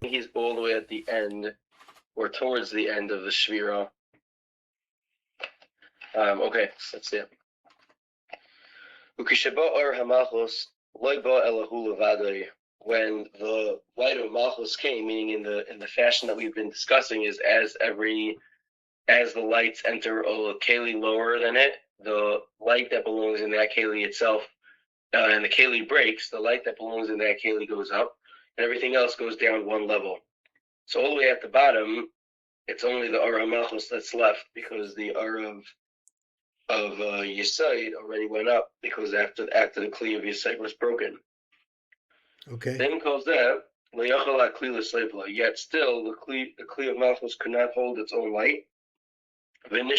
He's all the way at the end, or towards the end of the Shvira. Okay, let's see it. When the light of Malchus came, meaning in the fashion that we've been discussing, is as the lights enter a keli lower than it, the light that belongs in that keli itself, and the keli breaks, the light that belongs in that keli goes up, and everything else goes down one level. So all the way at the bottom, it's only the Ara Malchus that's left, because the Ara of Yesod already went up, because after the Kli of Yesod was broken. Okay. Then calls that yet still the Kli of Malchus could not hold its own light. And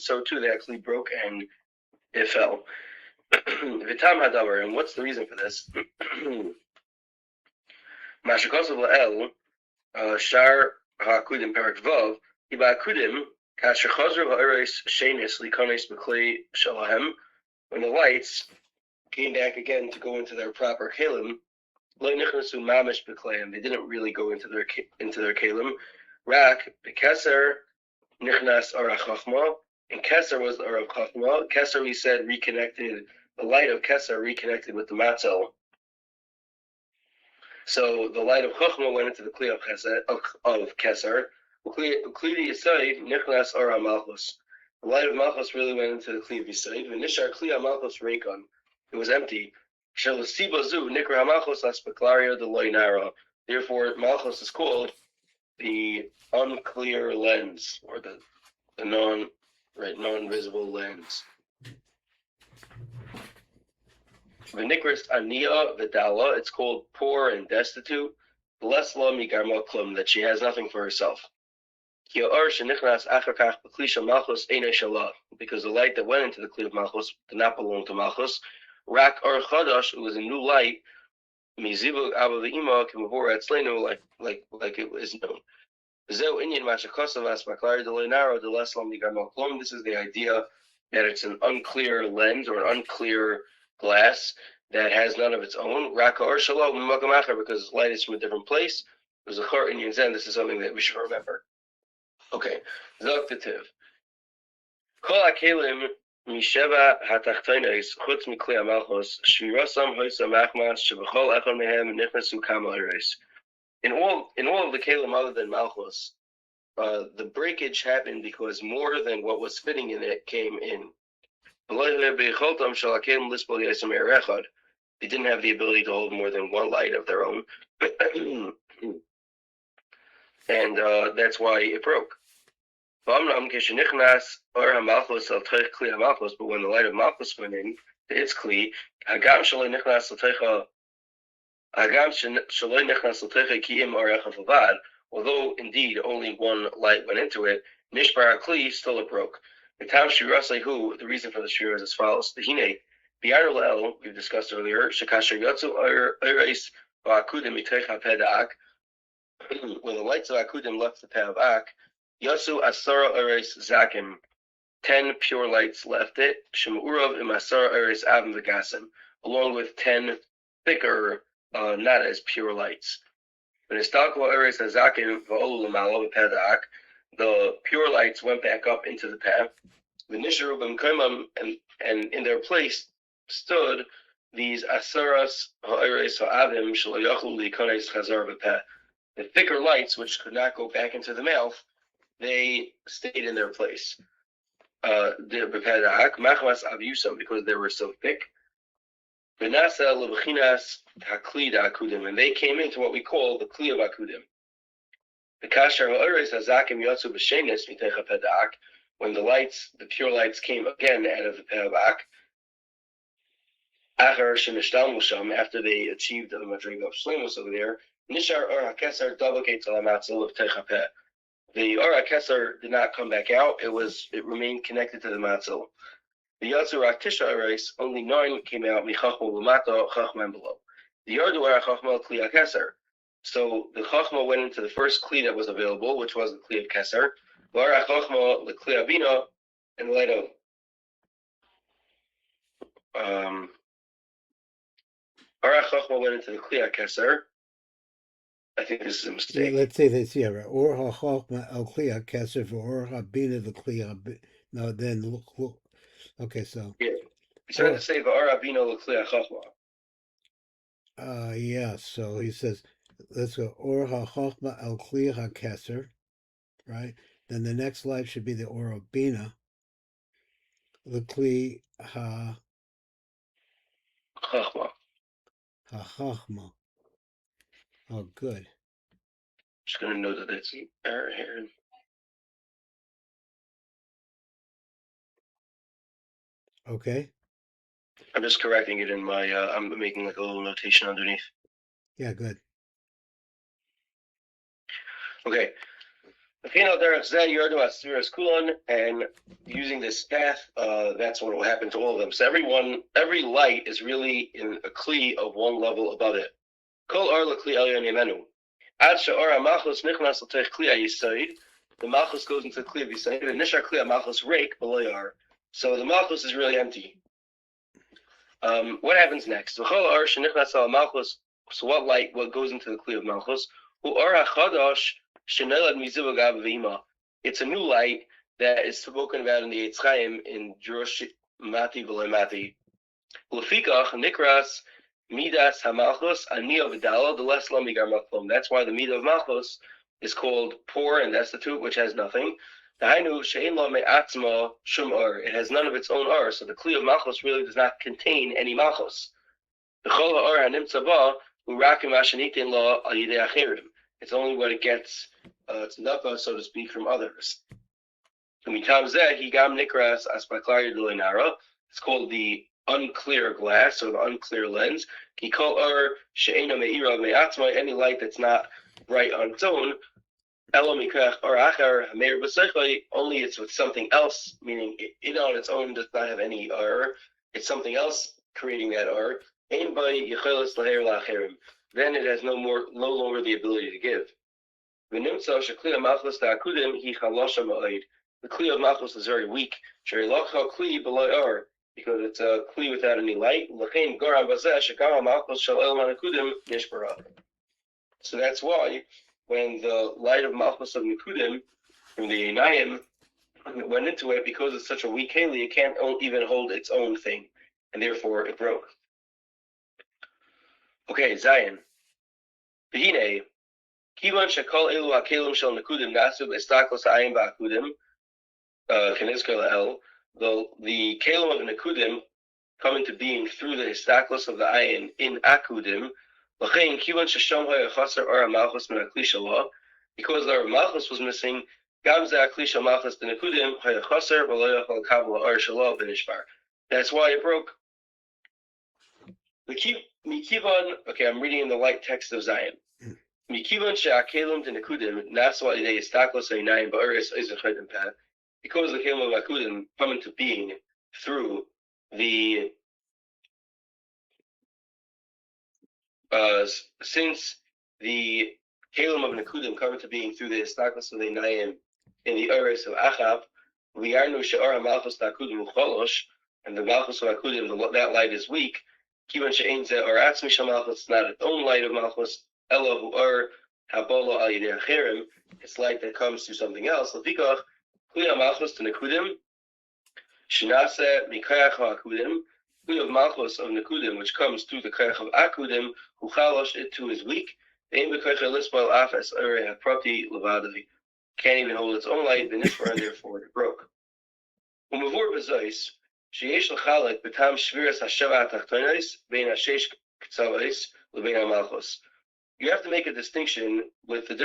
so too that Kli broke and it fell. Vitam Hadavar, and what's the reason for this? Mashikosav La'el, Shar HaKudim Perak Vav, Iba Kudim, Kasher Chazar Ha'eres Shenis Likonis B'Klei Shalahem, when the lights came back again to go into their proper Kalim, Lo Nichnasu Mamish B'Kleim, they didn't really go into their Kalim. Rak, B'Keser, Nichnas Ara Chachma, and Keser was the Ara of Chachma. Keser, we said, reconnected, the light of Keser reconnected with the Matzel. So the light of Chachma went into the Kli of Keser. Kli Yisayid, Nichnas Ara Malchus. The light of Malchus really went into the Kli of Yisayid. V'nishar Kli Malchus Reikon. It was empty. Shelasibazu Nikra Malchus Aspeklaria de Loinara. Therefore, Malchus is called the unclear lens, or the non-visible lens. V'nikras Ania Vidala, it's called poor and destitute. Less la migarma klum, that she has nothing for herself. Because the light that went into the Kli of Malchus did not belong to Malchus. Rak or Chadash, it was a new light. Mizivug Abba V'ima Kimavora Etzlenu, like it is known. This is the idea that it's an unclear lens or an unclear glass that has none of its own. Because light is from a different place. There's a chor in Zen. This is something that we should remember. Okay. Zok Tetiv. Kol HaKelim Misheva HaTachtonos Chutz Mikli HaMalchus Shvirasam Hoysa Machmas Shebachol Echon Mehem Nichnasu Kama Eres. In all of the Kelim other than Malchus, the breakage happened because more than what was fitting in it came in. They didn't have the ability to hold more than one light of their own. And that's why it broke. But when the light of Malchus went in to its Kli, although indeed only one light went into it, Nishbar Kli, still it broke. The reason for the shira is as follows. The Hine, we've discussed earlier, when the lights of Akudim left the Peh of Ak, Yasu Asara Eres Zakim, 10 pure lights left it, Shemurav im Asara Eres Avim V'Gasim, along with 10 thicker, not as pure lights. When Istakwa Eres Hazakim V'olu L'malo V'Peh Ak, the pure lights went back up into the Peh. The Nisharu B'Mkaimam, and in their place stood these Asaras Ha'eres Ha'avim Sh'lo L'Ikones Chazar V'Peh. The thicker lights, which could not go back into the mouth, they stayed in their place. Because they were so thick. And they came into what we call the Kli of Akudim. When the pure lights came again out of the Peh of Ak, after they achieved the Madriga of Shlemus over there, Nishar Or HaKeser double-gates al Matzil of Techapeh. The Or HaKeser did not come back out. It remained connected to the Matzil. The Yatzu Raktisha Eres, only 9 came out, Michachma L'Mata, Chachma below. The Yardu Or HaChachma Kli HaKeser. So the Chachma went into the first Kli that was available, which was the Kli of Keser. Or HaChachma L'Kli Abina, and the light of Or HaChachma went into the Kli HaKeser. I think this is a Yeah, mistake. let's say this here. Right? Or ha-chochma el kli ha-keser or ha-bina the kli ha. No, then look. Okay, so Yeah. He's trying to or say Va'ara Bino L'Kli HaChachma. yeah. So he says, let's go. Or ha-chochma el kli ha-keser, right? Then the next life should be the or of bina the kli Chachma. ha-chachma. Oh, good. Just gonna note that that's an error here. Okay. I'm just correcting it in my. I'm making like a little notation underneath. Yeah, good. Okay. And using this path, that's what will happen to all of them. So every light is really in a kli of one level above it. Kol ar l'kli elyon yemenu. Ad she'or ha'malchus nichnas l'tech kli ha'yisoid. The malchus goes into the kli of yisoid, and nishar kli ha'malchus reik below ar. So the malchus is really empty. What happens next? V'chol ar shenichnas al malchus. So what goes into the kli of malchus? Hu ar ha'chadash shenelad miziv agav v'ima. It's a new light that is spoken about in the Chaim in Jerush Mati v'le Mati. Lefikach nikras midas hamalchus aniya v'dala the less lamigar maklum. That's why the midah of malchus is called poor and destitute, which has nothing. Dahainu she'ein lo me'atzma shum ar. It has none of its own ar. So the kli of malchus really does not contain any malchus. V'chol ha'ar hanimtza ba urakim ashanitin lo al yidei acherim. It's only what it gets tzedakah, so to speak, from others. It's called the unclear glass, or the unclear lens. Any light that's not bright on its own, only it's with something else, meaning it on its own does not have any it's something else creating that then it has no longer the ability to give. The kli of malchus is very weak. Because it's a kli without any light. So that's why when the light of malchus of nikudim from the Einayim went into it, because it's such a weak keli, it can't even hold its own thing, and therefore it broke. Okay, Zion. V'hinei. Kivan shekol elu hakelim shel nekudim nasu b'estakos ha'ayin ba'akudim kenizker la'el. The kelim of nekudim come into being through the histakos of the ayin in akudim. L'chein kivan shesham ha'yachaser ar ha'malchus min ha'kli shalah. Because our malchus was missing, gam ze ha'kli shel malchus b'nekudim ha'yachaser v'lo yachal kabel ar shalah b'nishbar. That's why it broke. Okay, I'm reading in the light text of Zion. Because the kelim of akudim come into being through the since the kelim of nekudim come into being through the istakos of the nayim in the eres of achav, we are no she'ar malchus nakudim ucholosh, and the malchus of akudim, that light is weak. Kivan she'ein ze or atzmi shamalchus, it's not its own light of malchus. Elo hu ar habolo al yidei acherim, it's light that comes through something else. Lefikach kli malchus to nekudim shenase mikayach ha'akudim. Kli of malchus of nekudim, which comes through the kayach of akudim, who chalosh, it too is weak. Ein b'kayach lisbal afes ARI haprati levadavi. Can't even hold its own light, and therefore it broke. Umavur b'zois sheyesh l'chalek b'tam shviras hasheva hatachtonos bein hashesh k'tzavos lebein hamalchus. You have to make a distinction with the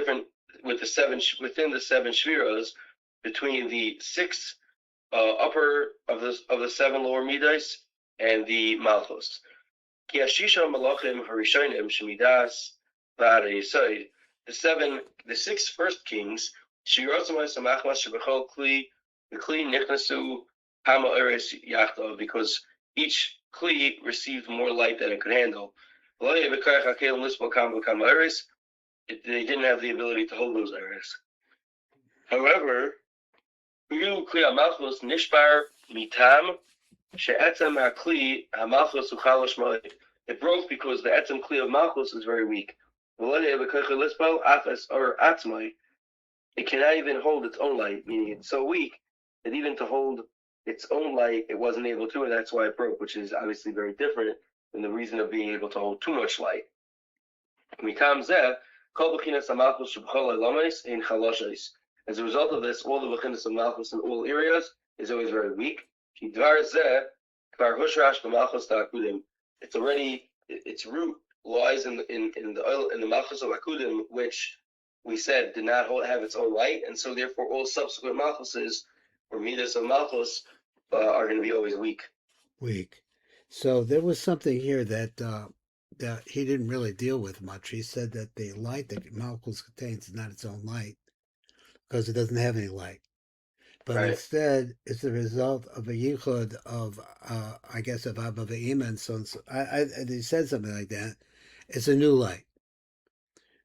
seven within the seven shviras between the six upper of the seven lower midas and the malchus. Ki hashisha malachim harishonim shemidas v'ad yisoid. The six first kings, shirotzamai samachmas shebechol kli, the kli nichnasu hama eres yachdav, because each kli received more light than it could handle. They didn't have the ability to hold those areas. However, nishbar mitam it broke because the etzem kli of malchus is very weak. It cannot even hold its own light, meaning it's so weak that even to hold its own light, it wasn't able to, and that's why it broke, which is obviously very different than the reason of being able to hold too much light. As a result of this, all the bechinas of Malchus in all areas is always very weak. It's already, its root lies in the Malchus of Akudim, which we said did not have its own light, and so therefore all subsequent Malchuses or Midas of Malchus are going to be always weak. Weak. So there was something here that that he didn't really deal with much. He said that the light that Malchus contains is not its own light because it doesn't have any light, but Right. instead it's the result of a yichud of, I guess, of Abba Ve'ima and so on. He said something like that. It's a new light.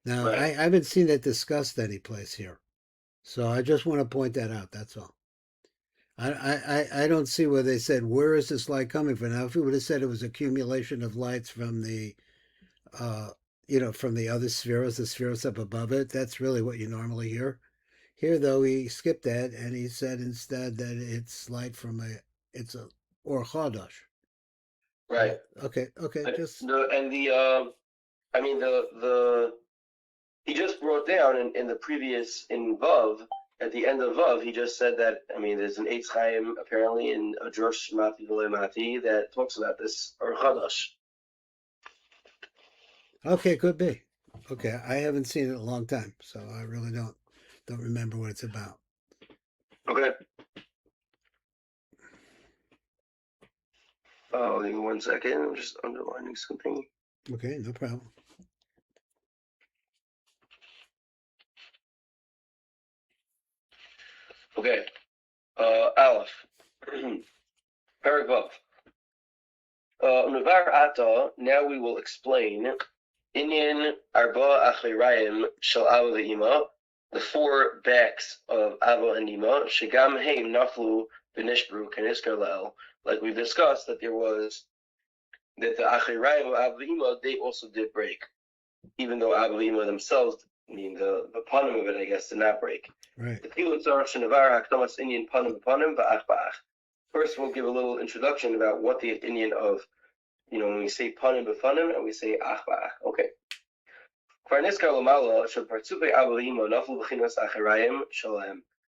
Now, Right. I haven't seen that discussed any place here, so I just want to point that out. That's all. I don't see where they said, where is this light coming from? Now, if we would have said it was accumulation of lights from the, from the other spheres, the spheres up above it, that's really what you normally hear. Here, though, he skipped that and he said instead that it's light from it's a or chodosh. Right. Okay, just he just brought down in the previous in Vav, at the end of Vav, he just said that, there's an Eitz Chaim apparently in a Drosh Mati V'le Mati that talks about this or Chadash. okay, could be. Okay, I haven't seen it in a long time, so I really don't remember what it's about. Okay. Oh, give me 1 second. I'm just underlining something. Okay, no problem. Okay. Aleph. Parak Vav. Nuvar Ata. Now we will explain Inyan Arba Achirayim Shal Ava Ve'ima, the four backs of Ava and Ima, Shagam Heim Naflu Benishbru Kaniskar La'el. Like we discussed, that the Achirayim of Ava Ima, they also did break, even though Ava Ima themselves, meaning the panim of it, I guess, did not break. Right. First, we'll give a little introduction about what the opinion of, when we say panim b'panim and we say ach ba'ach. Okay.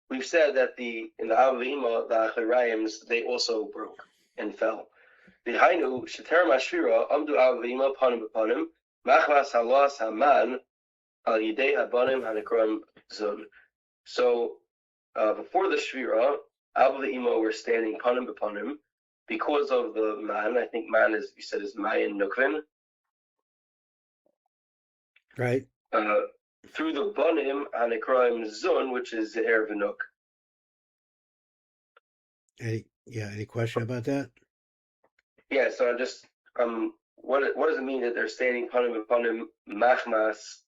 We've said that in the Avima, the Achirayims, they also broke and fell. So before the Shvira, Abba Ve'ima were standing panim b'panim because of the Mahn. I think Mahn is, you said, is Mayim Nukvim. Right. Through the Banim Hanekraim Zun, which is the Erev V'Nuk. Any question about that? Yeah, so I just what does it mean that they're standing panim b'panim machmas,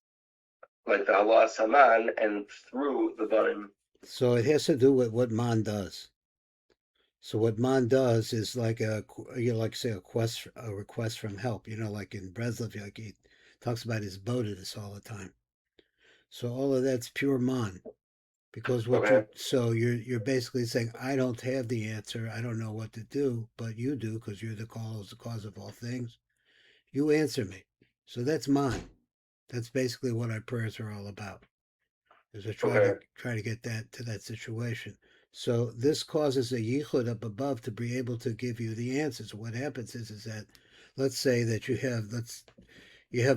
like the Allah Saman, and through the Banim? So it has to do with what Mahn does. So what Mahn does is like a request from help. Like in Breslov, like he talks about his bodhisattva all the time. So all of that's pure Mahn, because you're basically saying, I don't have the answer, I don't know what to do, but you do, because you're the cause of all things. You answer me. So that's Mahn. That's basically what our prayers are all about. Is to try to get that to that situation. So this causes a yichud up above to be able to give you the answers. What happens is that, let's say that you have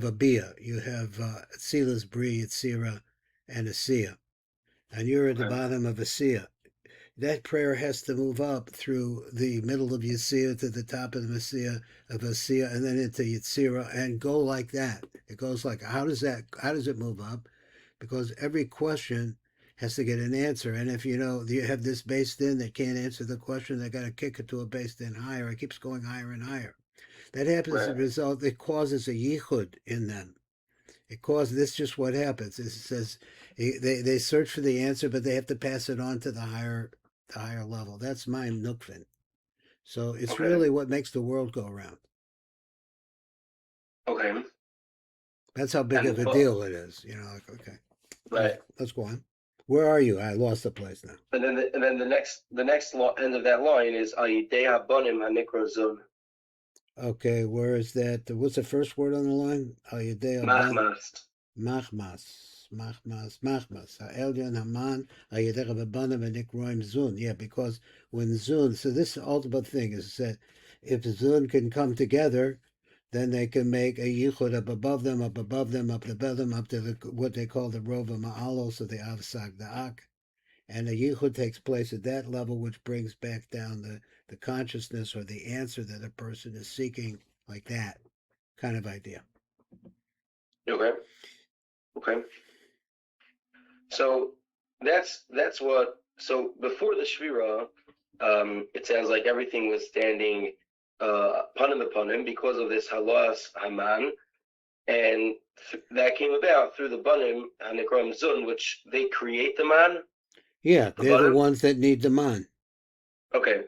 a bia, you have tzilas bri, tzira, and a sia, and you're at the bottom of a sia. That prayer has to move up through the middle of Yisir to the top of the Messiah of Asiya, and then into Yitzira, and go like that. It goes like, how does it move up? Because every question has to get an answer. And if you have this based in that can't answer the question, they got to kick it to a based in higher. It keeps going higher and higher. That happens as a result. It causes a yichud in them. This just what happens. It says they search for the answer, but they have to pass it on to the higher level. That's Mayim Nukvim. So it's really what makes the world go around. Okay. That's how big of a deal it is. Like, okay. Right. Let's go on. Where are you? I lost the place now. And then the next end of that line is Ayidei Habonim Hanikro Zun. Okay, where is that? What's the first word on the line? Machmas. Machmas. Ha'elyon Haman Ayidei Habanim Hanikroim Zun. Yeah, because when Zun, so this ultimate thing is that if Zun can come together, then they can make a yichud up above them, up above them, up above them, up to what they call the rova ma'alos of the avsag da'ak. And a yichud takes place at that level, which brings back down the consciousness or the answer that a person is seeking, like that kind of idea. Okay. So that's what. So before the Shvira, it sounds like everything was standing panim upon because of this halas Haman, and that came about through the banim hanikram zun, which they create the man. Yeah, they're the ones that need the man. Okay.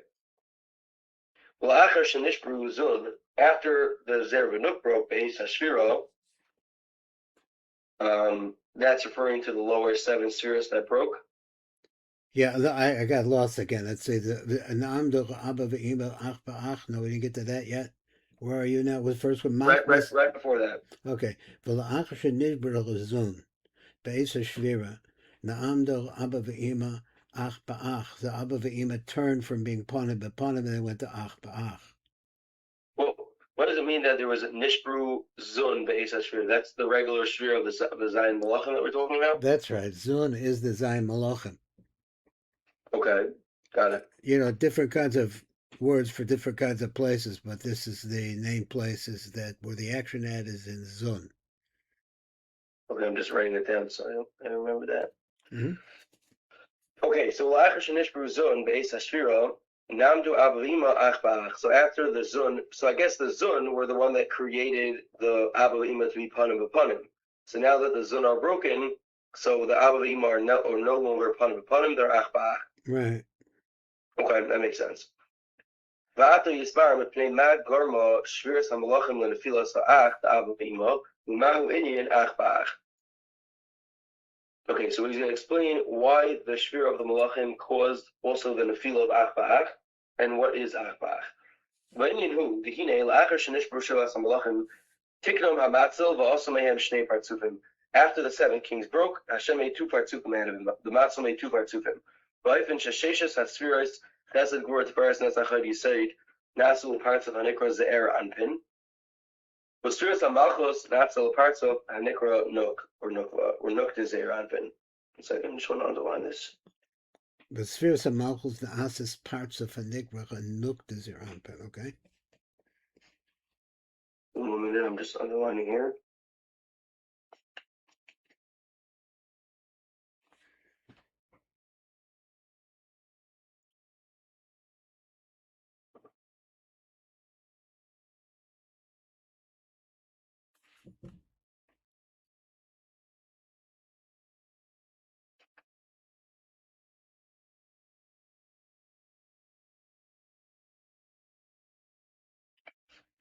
Well, after shenishbru zun, after the zervanuk broke base hashvira, that's referring to the lower 7 spheres that broke. Yeah, I got lost again. Let's say the Abba ve'ima ach ba'ach. No, we didn't get to that yet. Where are you now? Was first with right before that. Okay. V'la'ach shenishbru zun beis hashvira na'amdo Abba ve'ima ach ba'ach. The Abba ve'ima turned from being panim b'panim and they went to ach ba'ach. Well, what does it mean that there was a nishbru zun beis hashvira? That's the regular shvira of the Zayin Malachim that we're talking about? That's right. Zun is the Zayin Malachim. Okay, got it. Different kinds of words for different kinds of places, but this is the named places that where the action at is in Zun. Okay, I'm just writing it down so I remember that. Mm-hmm. Okay, so la'achar shenishbru zun beis hashvira namdu abalima ach ba'ach. So after the zun, so I guess the zun were the one that created the abalima to be panim b'panim. So now that the zun are broken, so the abalima are no longer panim b'panim, they're ach ba'ach. Right. Okay, that makes sense. Va'ato yisbar mepnei mad gorma shviras hamalachim lenefilas ha'ach abalima u'mahu inyan ach ba'ach. Okay, so he's going to explain why the shvira of the malachim caused also the nefila of ach ba'ach, and what is ach ba'ach. V'inyan hu dehine la'achar shenishbru shalas hamalachim tiknom hamatzil v'aso mehem shnei partzufim. After the 7 kings broke, Hashem made 2 partzufim out of him. The matzil made 2 partzufim. V'ayfin shesheshes hatzviras chesed gvura tiferes netzachad yisaid nasu partzuf hanikra ze'er anpin. V'sviras hamalchus natzil partzuf hanikra nuk or nukva or nuk dezeir anpin. One second, I just want to underline this. The spheres of Malchus, the asis parts of hanikra and nuk dezeir anpin. Okay. 1 minute, I'm just underlining here.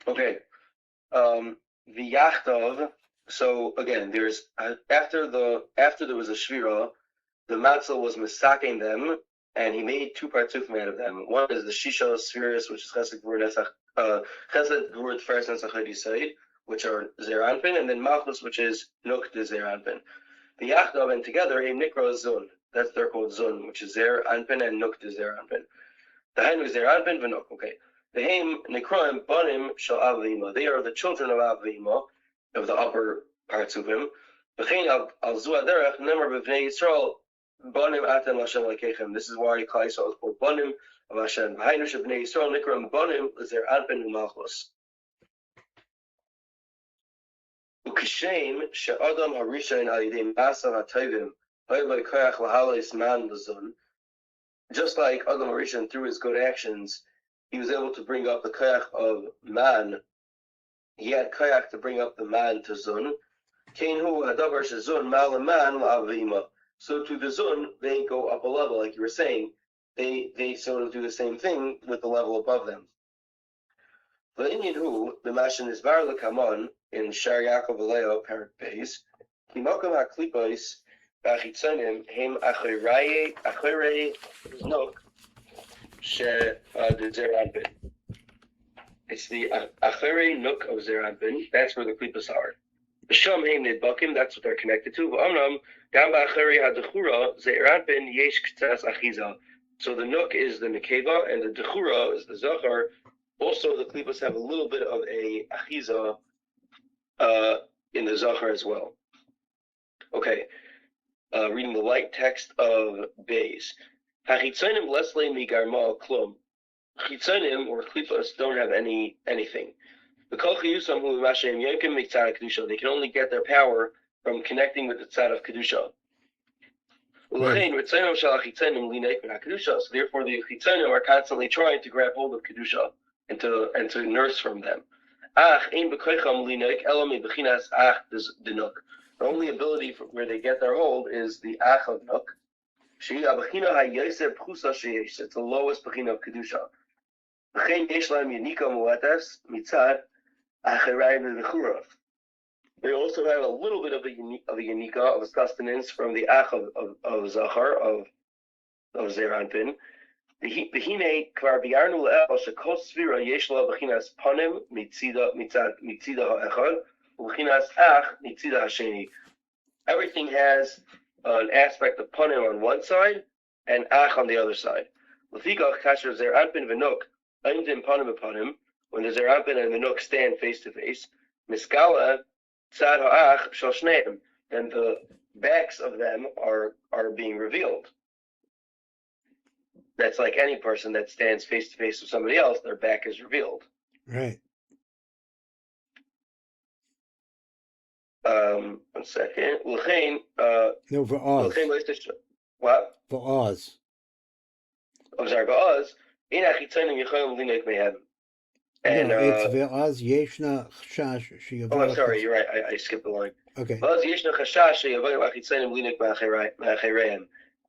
Okay. The Yachtov. So again, there's after there was a shvira, the matzah was misaking them, and he made 2 partzufim out of them. One is the shisha spheres, which is chesed gvura tiferes netzachad yisaid, which are zeranpin, and then malchus, which is nuk de zeranpin. The Yachtov and together a nikra zun. That's they're called zun, which is zeranpin and nuk de zeranpin. The hainu is zeranpin v'nuk. Okay. The Haim Nikroim Banim Shal Avima. They are the children of Avima, of the upper parts of him. V'chein al Zuaderech Nemer b'Vnei Yisrael Banim Atem Hashem Lekechem. This is why Klal Yisrael is called Banim of Hashem. V'hainu sheb'Vnei Yisrael Nikroim Banim L'zer Anpin U'Malchus. U'kishem she'Adam Harishain Al Yidei Masav HaTovim Ha'iloi Koyach L'Halos Man L'Zun. Just like Adam Harishain through his good actions, he was able to bring up the koyach of man. He had koyach to bring up the man to zun. Kainhu hadavar shezun mal man la'avima. So to the zun, they go up a level, like you were saying. They sort of do the same thing with the level above them. The Indian who the mashin is bar lekaman in Shar Yaakov Aleo, Parak Beis, Kimokum HaKlipos B'Achitzonim Hem Acharei Nuk She'Dezeranpin. It's the Acharei Nuk of Zeranpin. That's where the Klipos are. B'Sham Hem Nidbakim. That's what they're connected to. V'Amnam Gam B'Acharei HaDechura Zeranpin Yesh K'tzas Achiza. So the Nuk is the Nekeva, and the Dechura is the Zachar. Also, the Klipos have a little bit of a Achiza in the Zachar as well. Okay, reading the light text of Beis. Hachitzonim lesle migarma klum. Chitzonim or Klipos don't have anything. They can only get their power from connecting with the tzad of kedusha. Right. So therefore, the chitzonim are constantly trying to grab hold of kedusha and to nurse from them. The only ability where they get their hold is the ach of nuk. It's the lowest bechina of kedusha. They also have a little bit of a unika of sustenance from the ach of zachar of zeranpin. V'hine kvar bi'arnu le'el shekol svira yesh lo b'chinas panim mitzida ha'echad u'b'chinas ach mitzida ha'sheni. Everything has an aspect of panim on one side and ach on the other side. L'fikach kasher zeranpin v'nuk aimdim panim v'panim, when the zeranpin and the nuk stand face to face, miskala tzad ha'ach shel shneim, then the backs of them are being revealed. That's like any person that stands face to face with somebody else, their back is revealed. Right. One second. No, for Oz. What? For Oz. I'm sorry, for Oz. And no, it's Ve'oz Yeshna Chash. Oh, I'm sorry, you're right. I skipped the line. Okay.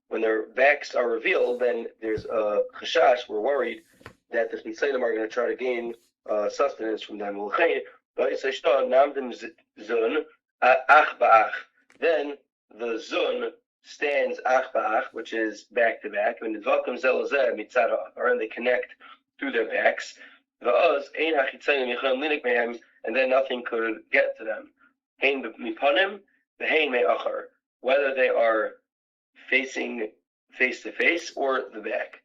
When their backs are revealed, then there's a chashash. We're worried that the chitzanim are going to try to gain sustenance from them. Then the zun stands ach ba'ach, which is back to back, and they connect through their backs. And then nothing could get to them. Whether they are facing face to face or the back.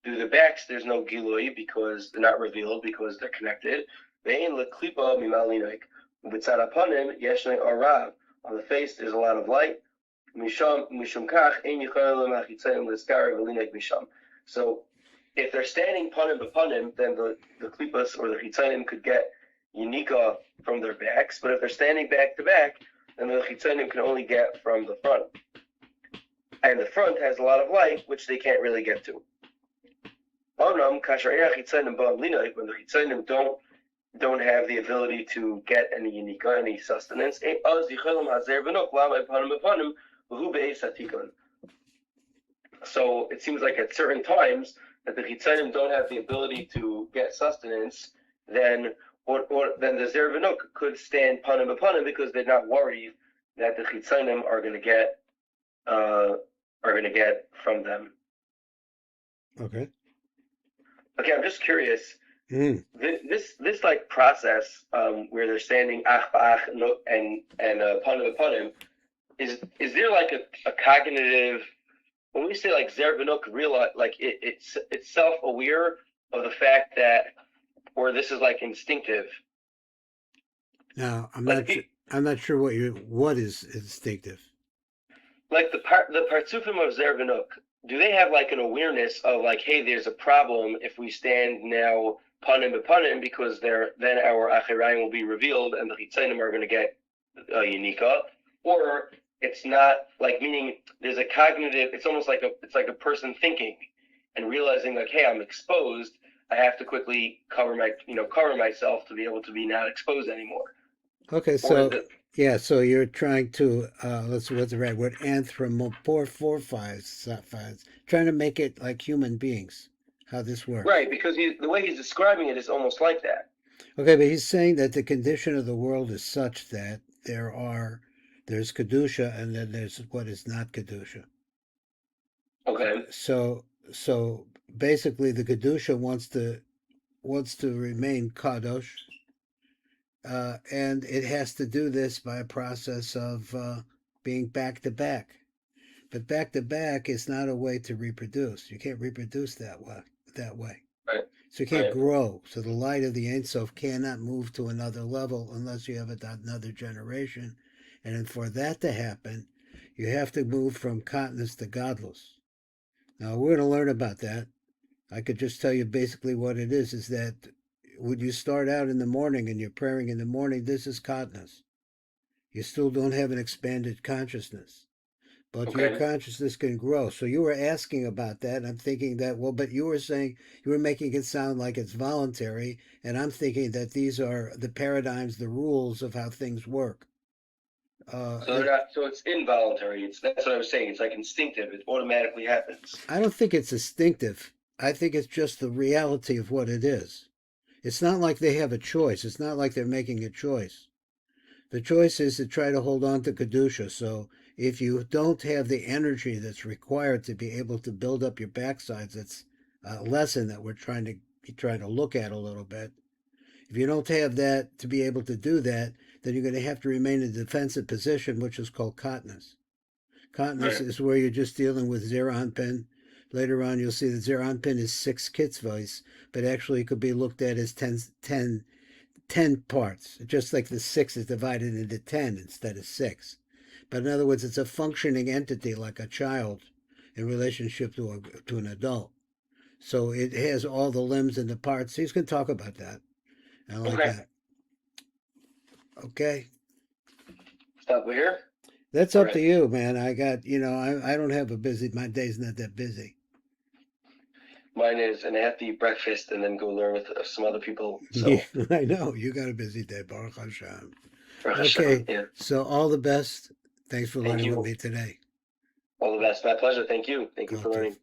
Through the backs, there's no gilui because they're not revealed because they're connected. On the face, there's a lot of light. So if they're standing panim b'panim, then the klipos or the chitzanim could get unika from their backs, but if they're standing back to back, then the chitzanim can only get from the front. And the front has a lot of light, which they can't really get to. When the chitzanim don't have the ability to get any unika, any sustenance, so it seems like at certain times that the chitzanim don't have the ability to get sustenance, then the Zervanuk could stand panim b'panim because they're not worried that the chitzanim are going to get from them. Okay. Okay, I'm just curious. This like process where they're standing ach ba'ach and panim b'panim, is there like a cognitive? When we say like Zervanuk realize like it's self-aware of the fact that, or this is like instinctive. Now I'm not sure what is instinctive. Like the partsufim of Zervanuk, do they have like an awareness of like, hey, there's a problem if we stand now panim b'panim because then our acharayim will be revealed and the chitzanim are going to get unika, or it's not like, meaning there's a cognitive. It's almost like a person thinking and realizing like, hey, I'm exposed. I have to quickly cover myself to be able to be not exposed anymore. Okay, so so you're trying to what's the right word? Anthropomorphize, trying to make it like human beings. how this works. Right, because the way he's describing it is almost like that. Okay, but he's saying that the condition of the world is such that there's kedusha and then there's what is not kedusha. Okay. So basically, the kedusha wants to remain kadosh, and it has to do this by a process of being back to back. But back to back is not a way to reproduce. You can't reproduce that way. Right. So you can't Right. grow. So the light of the Ein Sof cannot move to another level unless you have another generation. And for that to happen, you have to move from katnus to godless. Now we're going to learn about that. I could just tell you basically what it is that when you start out in the morning and you're praying in the morning, this is katnus. You still don't have an expanded consciousness. But your Okay. consciousness can grow. So you were asking about that, and I'm thinking that, well, but you were saying, you were making it sound like it's voluntary, and I'm thinking that these are the paradigms, the rules of how things work. So they're not. So it's involuntary. That's what I was saying. It's like instinctive. It automatically happens. I don't think it's instinctive. I think it's just the reality of what it is. It's not like they have a choice. It's not like they're making a choice. The choice is to try to hold on to Kedusha. So if you don't have the energy that's required to be able to build up your backsides, that's a lesson that we're trying to look at a little bit. If you don't have that to be able to do that, then you're going to have to remain in a defensive position, which is called katnus. Katnus is where you're just dealing with zeranpin. Later on, you'll see that zeranpin is 6 kitzvos, but actually it could be looked at as 10 parts, just like the 6 is divided into 10 instead of 6. But in other words, it's a functioning entity like a child in relationship to an adult. So it has all the limbs and the parts. He's going to talk about that. I like that. Okay. Stop here. That's up to you, man. I got, I don't have my day's not that busy. Mine is, and I have to eat breakfast and then go learn with some other people. So Yeah, I know. You got a busy day, Baruch Hashem. Baruch Okay, Hashem, yeah. So all the best. Thanks for learning with me today. All the best. My pleasure. Thank you. Thank you for learning.